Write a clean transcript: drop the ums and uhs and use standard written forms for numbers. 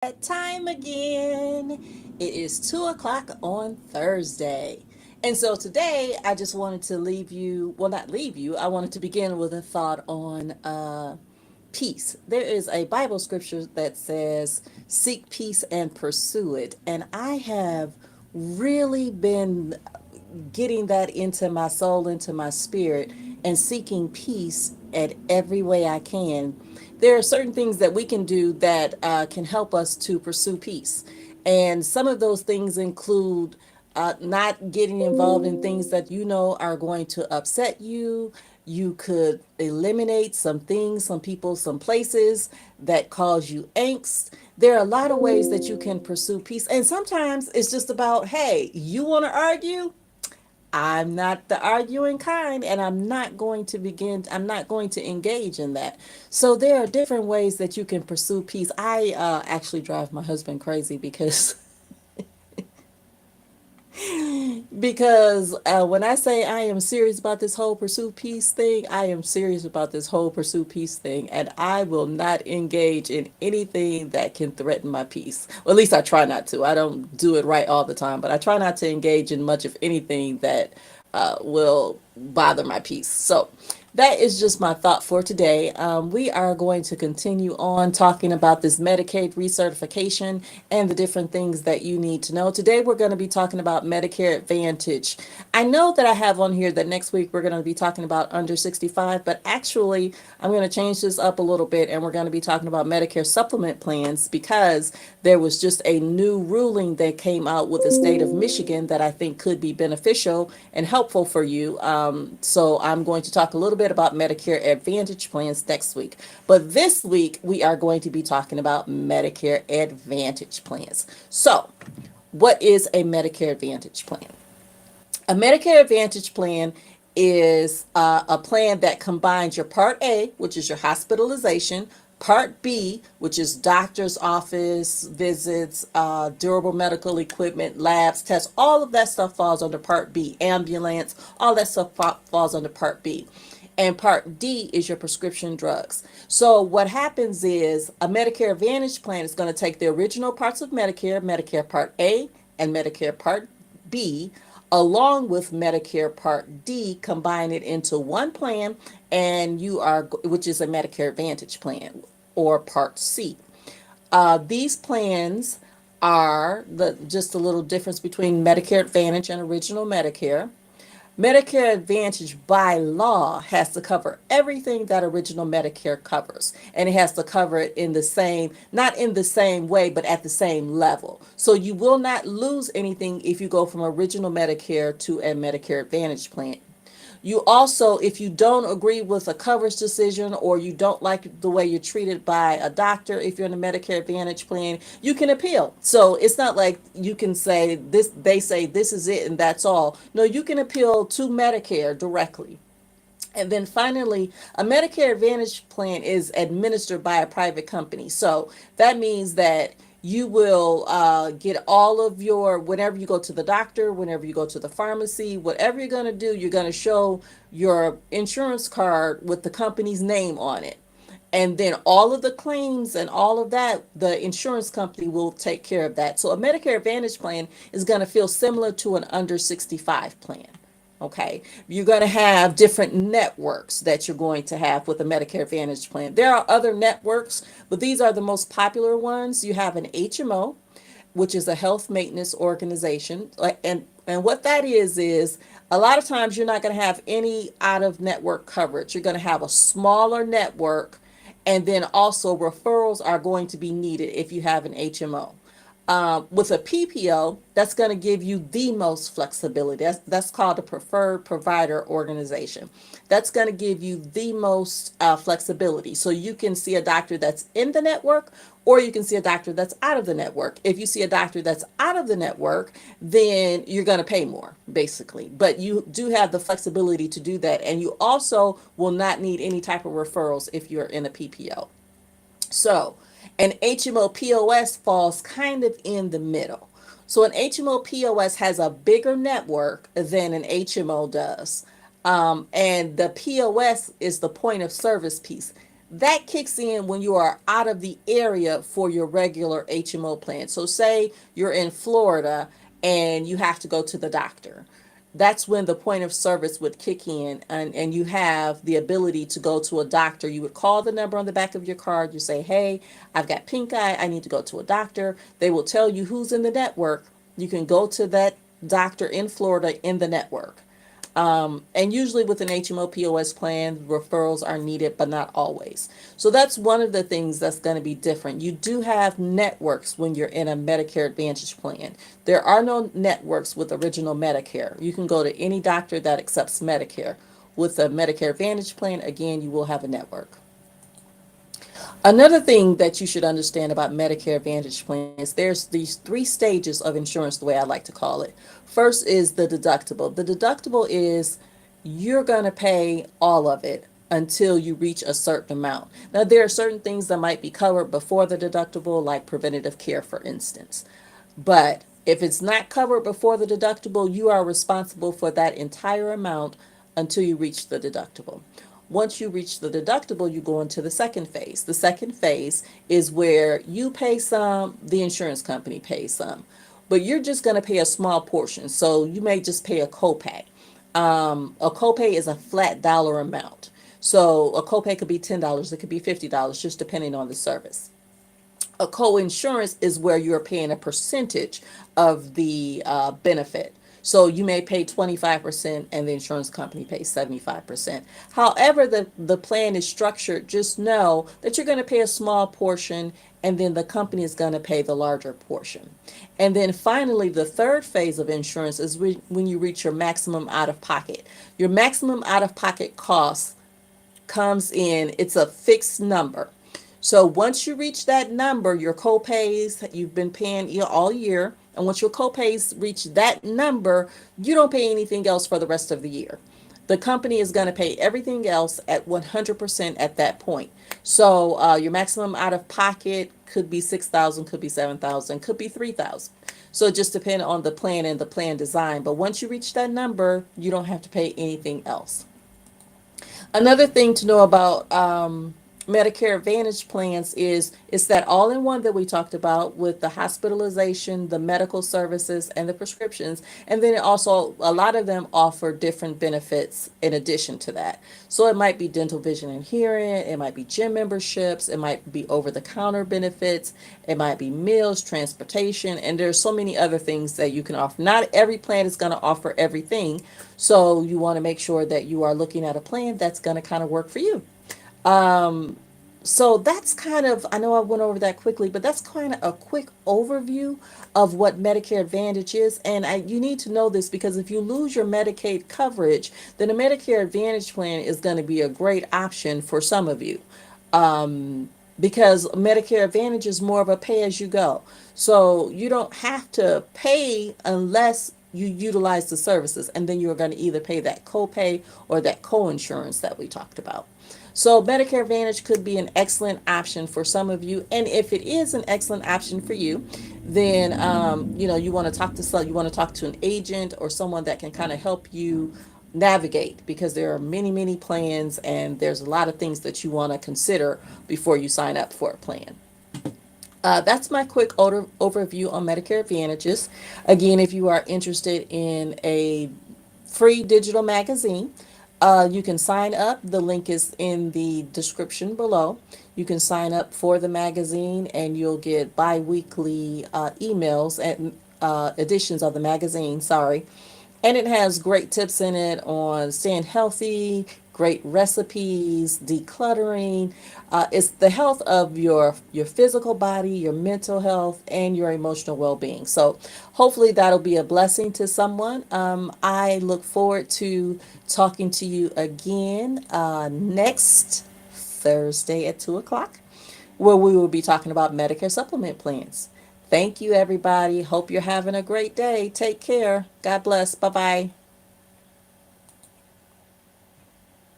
That time again. It is 2 o'clock on Thursday. And so today I just wanted to leave you, well, not leave you, I wanted to begin with a thought on peace. There is a Bible scripture that says, seek peace and pursue it. And I have really been getting that into my soul, into my spirit, and seeking peace at every way I can. There are certain things that we can do that can help us to pursue peace. And some of those things include not getting involved in things that you know are going to upset you. You could eliminate some things, some people, some places that cause you angst. There are a lot of ways that you can pursue peace. And sometimes it's just about, hey, you want to argue? I'm not the arguing kind, and I'm not going to engage in that. So there are different ways that you can pursue peace. I actually drive my husband crazy because when I say I am serious about this whole pursue peace thing, I am serious about this whole pursue peace thing, and I will not engage in anything that can threaten my peace. Well, at least I try not to. I don't do it right all the time, but I try not to engage in much of anything that will bother my peace. So that is just my thought for today. We are going to continue on talking about this Medicaid recertification and the different things that you need to know. Today, we're going to be talking about Medicare Advantage. I know that I have on here that next week we're going to be talking about under 65, but actually, I'm going to change this up a little bit and we're going to be talking about Medicare supplement plans because there was just a new ruling that came out with the state of Michigan that I think could be beneficial and helpful for you. So I'm going to talk a little bit about Medicare Advantage plans next week. But this week, we are going to be talking about Medicare Advantage plans. So, what is a Medicare Advantage plan? A Medicare Advantage plan is a plan that combines your Part A, which is your hospitalization, Part B, which is doctor's office visits, durable medical equipment, labs, tests, all of that stuff falls under Part B, ambulance, all that stuff falls under Part B. And Part D is your prescription drugs. So what happens is a Medicare Advantage plan is going to take the original parts of Medicare, Medicare Part A and Medicare Part B, along with Medicare Part D, combine it into one plan, and which is a Medicare Advantage plan or Part C. These plans are just a little difference between Medicare Advantage and original Medicare. Medicare Advantage by law has to cover everything that original Medicare covers. And it has to cover it in the same, not in the same way, but at the same level. So you will not lose anything if you go from original Medicare to a Medicare Advantage plan. You also, if you don't agree with a coverage decision or you don't like the way you're treated by a doctor, if you're in a Medicare Advantage plan, you can appeal. So it's not like you can say this, they say this is it and that's all. No, you can appeal to Medicare directly. And then finally, a Medicare Advantage plan is administered by a private company. So that means that you will get all of your, whenever you go to the doctor, whenever you go to the pharmacy, whatever you're going to do, you're going to show your insurance card with the company's name on it. And then all of the claims and all of that, the insurance company will take care of that. So a Medicare Advantage plan is going to feel similar to an under 65 plan. Okay, you're going to have different networks that you're going to have with a Medicare Advantage plan. There are other networks, but these are the most popular ones. You have an HMO, which is a health maintenance organization. And what that is a lot of times you're not going to have any out of network coverage. You're going to have a smaller network, and then also referrals are going to be needed if you have an HMO. With a PPO, that's going to give you the most flexibility. That's called a preferred provider organization. That's going to give you the most flexibility. So you can see a doctor that's in the network, or you can see a doctor that's out of the network. If you see a doctor that's out of the network, then you're going to pay more, basically. But you do have the flexibility to do that. And you also will not need any type of referrals if you're in a PPO. So, an HMO POS falls kind of in the middle. So, an HMO POS has a bigger network than an HMO does. And the POS is the point of service piece. That kicks in when you are out of the area for your regular HMO plan. So, say you're in Florida and you have to go to the doctor. That's when the point of service would kick in, and you have the ability to go to a doctor. You would call the number on the back of your card. You say, hey, I've got pink eye. I need to go to a doctor. They will tell you who's in the network. You can go to that doctor in Florida in the network. And usually with an HMO POS plan, referrals are needed, but not always. So that's one of the things that's going to be different. You do have networks when you're in a Medicare Advantage plan. There are no networks with original Medicare. You can go to any doctor that accepts Medicare. With a Medicare Advantage plan, again, you will have a network. Another thing that you should understand about Medicare Advantage plans, there's these three stages of insurance, the way I like to call it. First is the deductible. The deductible is you're going to pay all of it until you reach a certain amount. Now, there are certain things that might be covered before the deductible, like preventative care, for instance. But if it's not covered before the deductible, you are responsible for that entire amount until you reach the deductible. Once you reach the deductible, you go into the second phase. The second phase is where you pay some, the insurance company pays some, but you're just going to pay a small portion. So you may just pay a copay. A copay is a flat dollar amount. So a copay could be $10, it could be $50, just depending on the service. A co-insurance is where you're paying a percentage of the benefit. So you may pay 25% and the insurance company pays 75%. However, the plan is structured, just know that you're going to pay a small portion and then the company is going to pay the larger portion. And then finally, the third phase of insurance is when you reach your maximum out of pocket. Your maximum out of pocket cost comes in, it's a fixed number. So once you reach that number, your copays you've been paying all year, and once your copays reach that number, you don't pay anything else for the rest of the year. The company is going to pay everything else at 100% at that point. So your maximum out of pocket could be 6,000, could be 7,000, could be 3,000. So it just depends on the plan and the plan design. But once you reach that number, you don't have to pay anything else. Another thing to know about Medicare Advantage plans is it's that all in one that we talked about with the hospitalization, the medical services, and the prescriptions. And then it also, a lot of them offer different benefits in addition to that. So it might be dental, vision, and hearing, it might be gym memberships, it might be over the counter benefits, it might be meals, transportation, and there's so many other things that you can offer. Not every plan is going to offer everything. So you want to make sure that you are looking at a plan that's going to kind of work for you. Um, so that's kind of, I know I went over that quickly, but that's kind of a quick overview of what Medicare Advantage is. And you need to know this because if you lose your Medicaid coverage, then a Medicare Advantage plan is going to be a great option for some of you. Because Medicare Advantage is more of a pay as you go. So you don't have to pay unless you utilize the services, and then you're going to either pay that copay or that co-insurance that we talked about. So Medicare Advantage could be an excellent option for some of you, and if it is an excellent option for you, then you want to you want to talk to an agent or someone that can kind of help you navigate because there are many plans and there's a lot of things that you want to consider before you sign up for a plan. That's my quick overview on Medicare Advantages. Again, if you are interested in a free digital magazine, you can sign up. The link is in the description below. You can sign up for the magazine and you'll get bi-weekly emails and editions of the magazine, sorry. And it has great tips in it on staying healthy, great recipes, decluttering. It's the health of your physical body, your mental health, and your emotional well-being. So hopefully that'll be a blessing to someone. I look forward to talking to you again next Thursday at 2 o'clock, where we will be talking about Medicare supplement plans. Thank you, everybody. Hope you're having a great day. Take care. God bless. Bye bye.